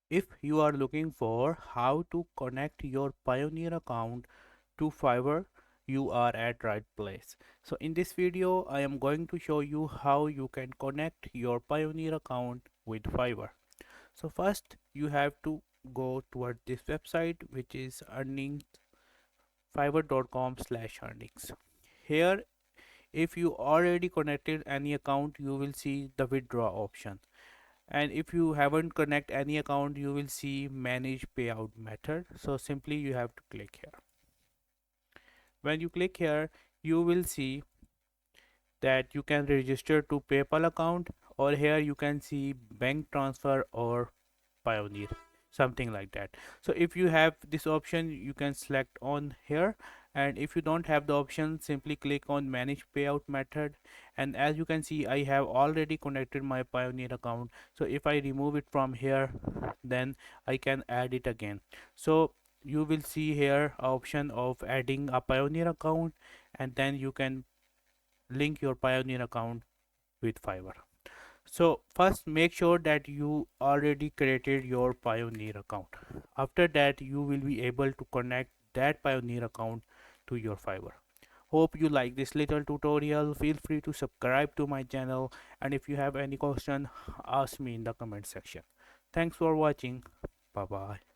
If you are looking for how to connect your Payoneer account to Fiverr, you are at right place. So in this video, I am going to show you how you can connect your Payoneer account with Fiverr. So first, you have to go toward this website, which is earnings fiverr.com/earnings. Here, if you already connected any account, you will see the withdraw option. And if you haven't connect any account, you will see manage payout method. So simply you have to click here. When you click here, you will see that you can register to PayPal account, or here you can see bank transfer or Payoneer, something like that. So if you have this option, you can select on here, and if you don't have the option, simply click on manage payout method. And as you can see, I have already connected my Payoneer account, so if I remove it from here, then I can add it again. So you will see here option of adding a Payoneer account, and then you can link your Payoneer account with Fiverr. So first, make sure that you already created your Payoneer account. After that, you will be able to connect that Payoneer account to your Fiverr. Hope you like this little tutorial. Feel free to subscribe to my channel, and if you have any question, ask me in the comment section. Thanks for watching. Bye bye.